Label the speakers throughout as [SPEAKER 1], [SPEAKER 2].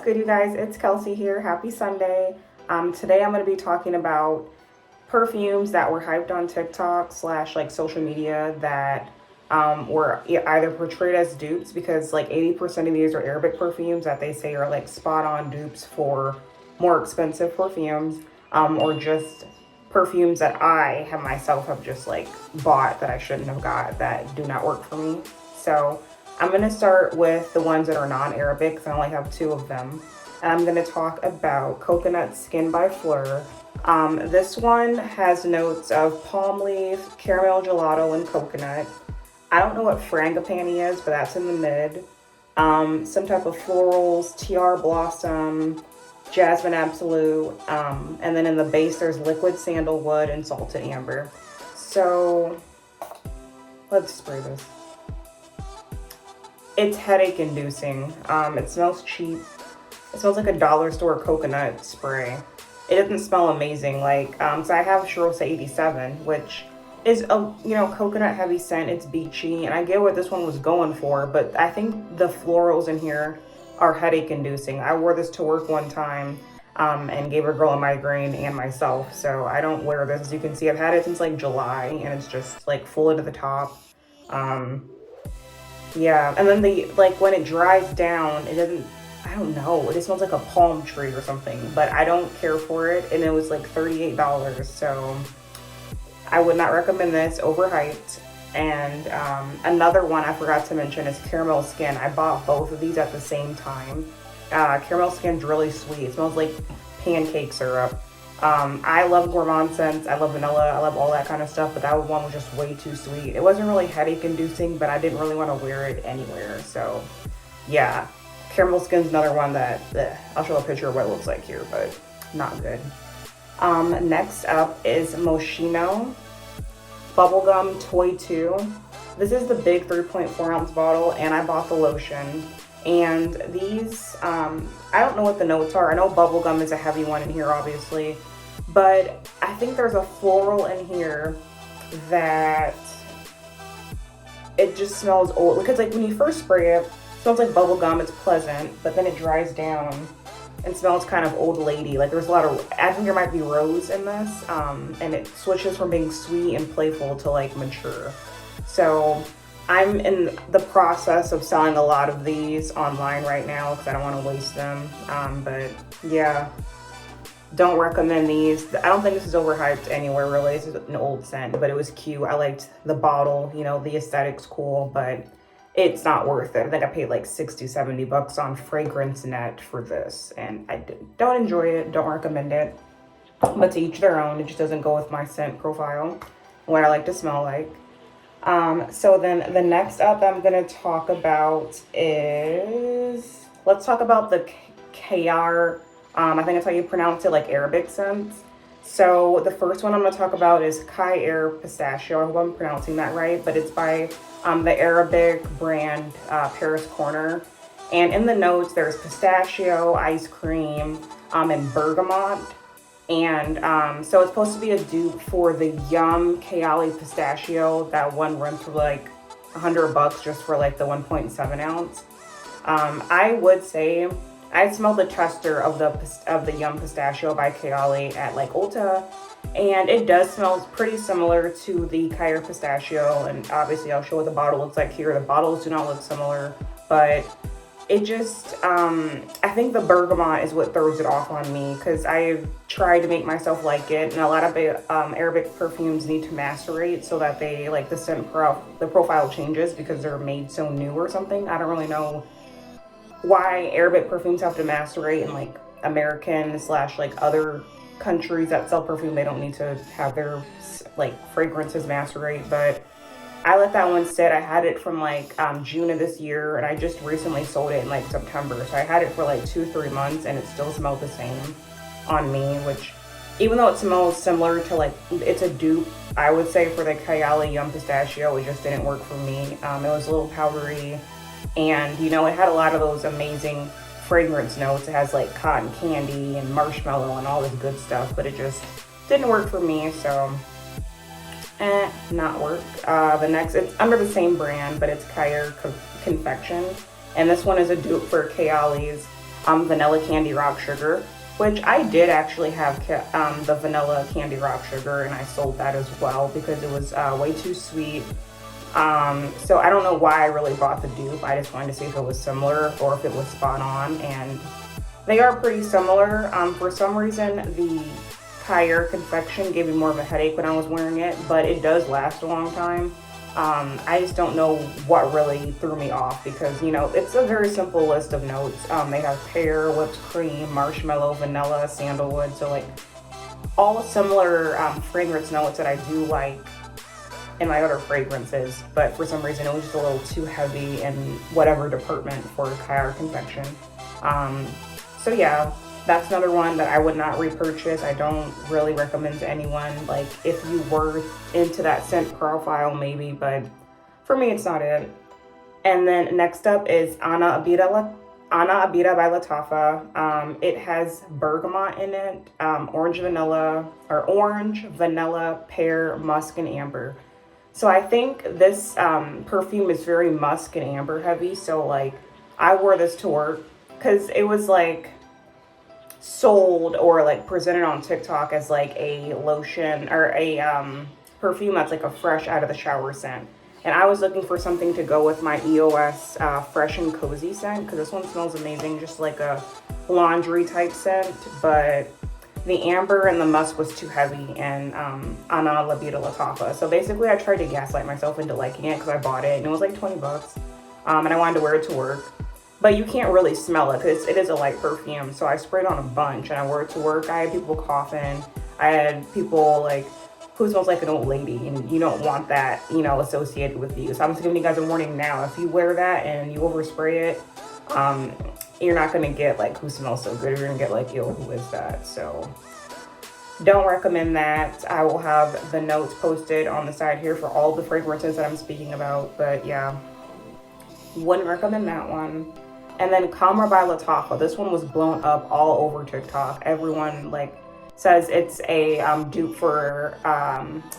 [SPEAKER 1] good, you guys? It's Kelsey here. Happy Sunday. Today I'm going to be talking about perfumes that were hyped on TikTok slash like social media that were either portrayed as dupes, because like 80% of these are Arabic perfumes that they say are like spot on dupes for more expensive perfumes, or just perfumes that I have myself have just like bought that I shouldn't have got, that do not work for me. So I'm going to start with the ones that are non-Arabic, because I only have two of them. And I'm going to talk about Coconut Skin by Fleur. This one has notes of palm leaf, caramel gelato, and coconut. I don't know what frangipani is, but that's in the mid. Some type of florals, tiara blossom, jasmine absolute, and then in the base there's liquid sandalwood and salted amber. So let's spray this. It's headache inducing. It smells cheap. It smells like a dollar store coconut spray. It doesn't smell amazing. So I have Chirose 87, which is a coconut heavy scent. It's beachy, and I get what this one was going for, but I think the florals in here are headache inducing. I wore this to work one time and gave a girl a migraine and myself, so I don't wear this. As you can see, I've had it since like July, and it's just like full to the top. Yeah, and then when it dries down, it doesn't, I don't know, it just smells like a palm tree or something, but I don't care for it, and it was like $38, so I would not recommend this, overhyped. And another one I forgot to mention is Caramel Skin. I bought both of these at the same time. Caramel Skin's really sweet. It smells like pancake syrup. I love gourmand scents, I love vanilla, I love all that kind of stuff, but that one was just way too sweet. It wasn't really headache inducing, but I didn't really want to wear it anywhere. So yeah, Caramel Skin's another one that I'll show a picture of what it looks like here, but not good. Next up is Moschino Bubblegum Toy 2. This is the big 3.4 ounce bottle, and I bought the lotion. And these, I don't know what the notes are. I know bubblegum is a heavy one in here, obviously, but I think there's a floral in here that it just smells old. Because like when you first spray it, it smells like bubblegum, it's pleasant, but then it dries down and smells kind of old lady. Like there's a lot of, I think there might be rose in this, and it switches from being sweet and playful to like mature. So I'm in the process of selling a lot of these online right now because I don't want to waste them. But yeah, don't recommend these. I don't think this is overhyped anywhere really. This is an old scent, but it was cute. I liked the bottle, the aesthetic's cool, but it's not worth it. I think I paid like $60-70 on Fragrance Net for this, and I don't enjoy it, don't recommend it. But to each their own. It just doesn't go with my scent profile, what I like to smell like. So then the next up I'm going to talk about is, let's talk about the Kayar, I think that's how you pronounce it, like Arabic scents. So the first one I'm going to talk about is Kayar Pistachio. I hope I'm pronouncing that right, but it's by the Arabic brand Paris Corner. And in the notes there's pistachio, ice cream, and bergamot. And so it's supposed to be a dupe for the Yum Kayali Pistachio. That one runs for like $100 just for like the 1.7 ounce. I would say I smelled the tester of the Yum Pistachio by Kayali at like Ulta, and it does smell pretty similar to the Kayar Pistachio. And obviously I'll show what the bottle looks like here. The bottles do not look similar, but it just, I think the bergamot is what throws it off on me, because I've tried to make myself like it, and a lot of Arabic perfumes need to macerate so that they, like, the scent the profile changes because they're made so new or something. I don't really know why Arabic perfumes have to macerate, and like American slash like other countries that sell perfume, they don't need to have their like fragrances macerate, but I let that one sit. I had it from like June of this year, and I just recently sold it in like September. So I had it for like 2-3 months, and it still smelled the same on me, which even though it smells similar to like, it's a dupe, I would say, for the Kayali Yum Pistachio, it just didn't work for me. It was a little powdery, and it had a lot of those amazing fragrance notes. It has like cotton candy and marshmallow and all this good stuff, but it just didn't work for me, so not work. The next, it's under the same brand, but it's Kayar Confection, and this one is a dupe for Kayali's vanilla candy rock sugar, which I did actually have the vanilla candy rock sugar, and I sold that as well because it was way too sweet. So I don't know why I really bought the dupe. I just wanted to see if it was similar or if it was spot on, and they are pretty similar. For some reason, the higher confection gave me more of a headache when I was wearing it, but it does last a long time. I just don't know what really threw me off because, you know, it's a very simple list of notes. They have pear, whipped cream, marshmallow, vanilla, sandalwood. So like all similar fragrance notes that I do like in my other fragrances, but for some reason it was just a little too heavy in whatever department for higher confection. So yeah, that's another one that I would not repurchase. I don't really recommend to anyone. Like if you were into that scent profile, maybe, but for me, it's not it. And then next up is Ana Abida by Lattafa. It has bergamot in it, orange, vanilla, pear, musk, and amber. So I think this perfume is very musk and amber heavy. So like I wore this to work because it was like sold or like presented on TikTok as like a lotion or a perfume that's like a fresh out of the shower scent. And I was looking for something to go with my EOS fresh and cozy scent because this one smells amazing, just like a laundry type scent. But the amber and the musk was too heavy, and Ana Labida Lattafa. So basically I tried to gaslight myself into liking it because I bought it and it was like 20 bucks. And I wanted to wear it to work. But you can't really smell it because it is a light perfume. So I sprayed on a bunch and I wore it to work. I had people coughing. I had people like, who smells like an old lady? And you don't want that, you know, associated with you. So I'm just giving you guys a warning now. If you wear that and you overspray it, you're not going to get like, who smells so good. You're going to get like, yo, who is that? So don't recommend that. I will have the notes posted on the side here for all the fragrances that I'm speaking about. But yeah, wouldn't recommend that one. And then Kamra by Lattafa. This one was blown up all over TikTok. Everyone like says it's a dupe for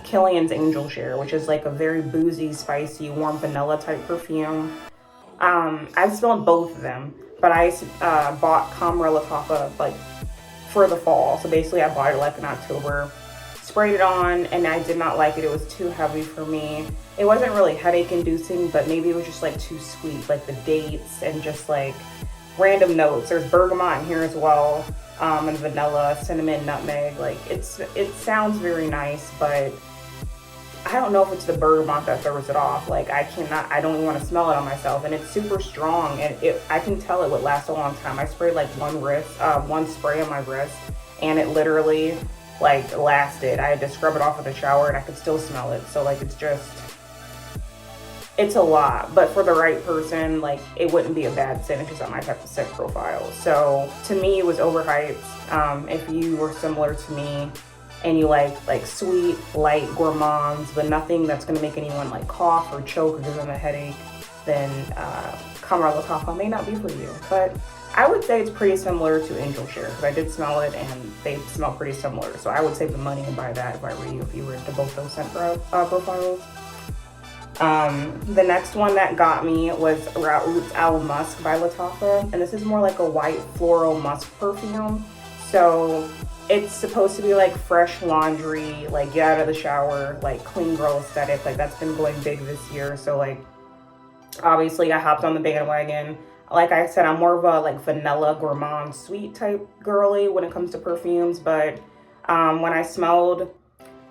[SPEAKER 1] Killian's Angel Share, which is like a very boozy, spicy, warm vanilla type perfume. I've smelled both of them, but I bought Kamra Lattafa like for the fall. So basically I bought it like in October, sprayed it on, and I did not like it. It was too heavy for me. It wasn't really headache inducing, but maybe it was just like too sweet, like the dates and just like random notes. There's bergamot in here as well, and vanilla, cinnamon, nutmeg. Like it sounds very nice, but I don't know if it's the bergamot that throws it off. Like I don't even want to smell it on myself, and it's super strong, and I can tell it would last a long time. I sprayed like one spray on my wrist, and it literally like lasted. I had to scrub it off with a shower and I could still smell it. So like it's a lot, but for the right person, like it wouldn't be a bad scent. It's just not my type of scent profile. So to me, it was overhyped. If you were similar to me and you like sweet, light gourmands, but nothing that's gonna make anyone like cough or choke or give them a headache, then Kamra Lattafa may not be for you. But I would say it's pretty similar to Angel Share because I did smell it and they smell pretty similar. So I would save the money and buy that if I were you, if you were into both those scent profiles. The next one that got me was Raout Al Musk by Lattafa, and this is more like a white floral musk perfume. So it's supposed to be like fresh laundry, like get out of the shower, like clean girl aesthetic. Like that's been going big this year. So like obviously I hopped on the bandwagon. Like I said, I'm more of a like vanilla gourmand sweet type girly when it comes to perfumes, but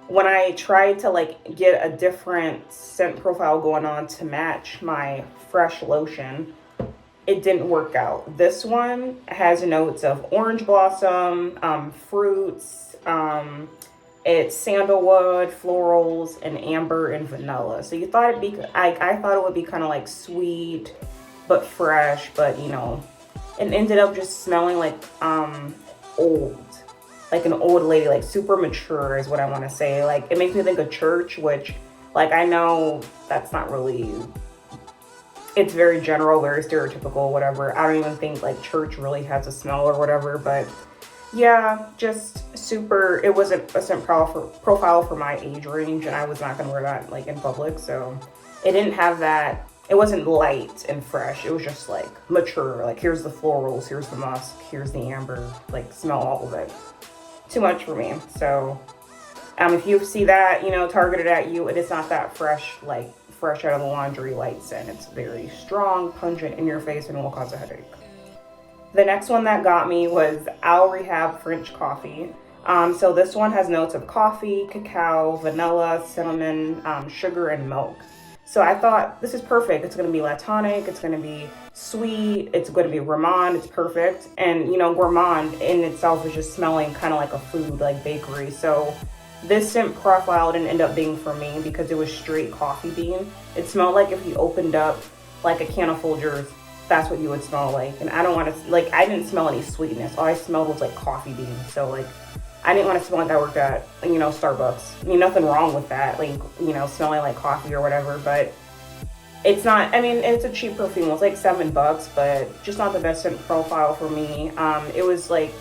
[SPEAKER 1] when I tried to like get a different scent profile going on to match my fresh lotion, it didn't work out. This one has notes of orange blossom, fruits, it's sandalwood, florals, and amber and vanilla. So you thought I thought it would be kind of like sweet but fresh, but you know, it ended up just smelling like old. Like an old lady, like super mature is what I want to say. Like it makes me think of church, which like I know that's not really, it's very general, very stereotypical, whatever. I don't even think like church really has a smell or whatever, but yeah, just super, it wasn't a scent profile for my age range, and I was not gonna wear that like in public. So it didn't have that, it wasn't light and fresh. It was just like mature. Like here's the florals, here's the musk, here's the amber. Like smell all of it. Too much for me. So if you see that, you know, targeted at you, it is not that fresh, like fresh out of the laundry light scent. It's very strong, pungent in your face, and will cause a headache. The next one that got me was Al Rehab French Coffee. So this one has notes of coffee, cacao, vanilla, cinnamon, sugar, and milk. So I thought this is perfect. It's going to be lactonic, it's going to be sweet, it's going to be gourmand, it's perfect. And you know, gourmand in itself is just smelling kind of like a food, like bakery. So this scent profile didn't end up being for me because it was straight coffee bean. It smelled like if you opened up like a can of Folgers, that's what you would smell like. And I don't want to, like, I didn't smell any sweetness. All I smelled was like coffee beans. So like, I didn't want to smell like I worked at, you know, Starbucks. I mean, nothing wrong with that, like, you know, smelling like coffee or whatever, but it's not, I mean, it's a cheap perfume. It's like $7, but just not the best scent profile for me. It was like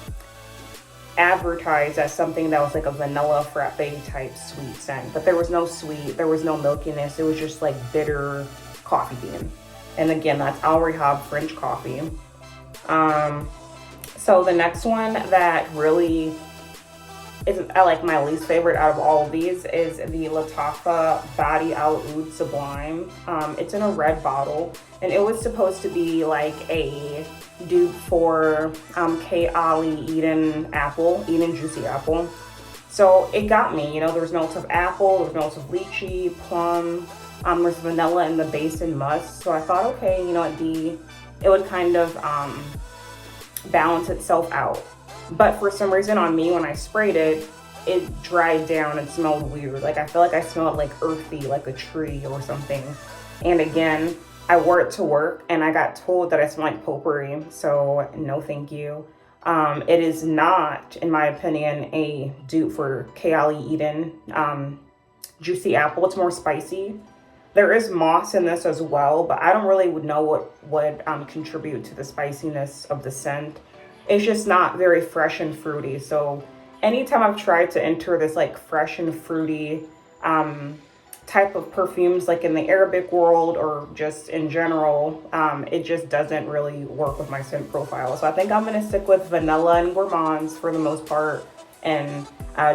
[SPEAKER 1] advertised as something that was like a vanilla frappe type sweet scent, but there was no sweet, there was no milkiness. It was just like bitter coffee bean. And again, that's Al Rehab French Coffee. So the next one that really is like my least favorite out of all of these is the Lattafa Body Out Oud Sublime. It's in a red bottle, and it was supposed to be like a dupe for K. Ali Eden Juicy Apple. So it got me, you know, there's notes of apple, there's notes of lychee, plum, there's vanilla in the base and musk. So I thought, okay, you know, it would kind of balance itself out. But for some reason on me, when I sprayed it, it dried down and smelled weird. Like I feel like I smelled like earthy, like a tree or something. And again, I wore it to work and I got told that I smell like potpourri. So no, thank you. It is not, in my opinion, a dupe for K. Ali Eden Juicy Apple. It's more spicy. There is moss in this as well, but I don't really know what would contribute to the spiciness of the scent. It's just not very fresh and fruity. So anytime I've tried to enter this like fresh and fruity type of perfumes, like in the Arabic world or just in general, it just doesn't really work with my scent profile. So I think I'm gonna stick with vanilla and gourmands for the most part, and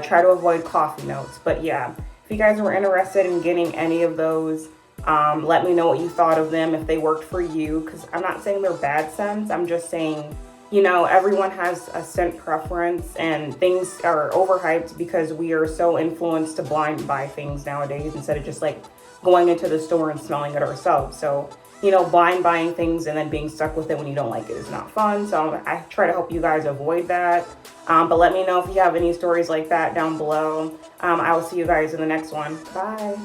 [SPEAKER 1] try to avoid coffee notes. But yeah, if you guys were interested in getting any of those, let me know what you thought of them, if they worked for you, because I'm not saying they're bad scents. I'm just saying, you know, everyone has a scent preference, and things are overhyped because we are so influenced to blind buy things nowadays instead of just like going into the store and smelling it ourselves. So, you know, blind buying things and then being stuck with it when you don't like it is not fun. So I try to help you guys avoid that. But let me know if you have any stories like that down below. I will see you guys in the next one. Bye.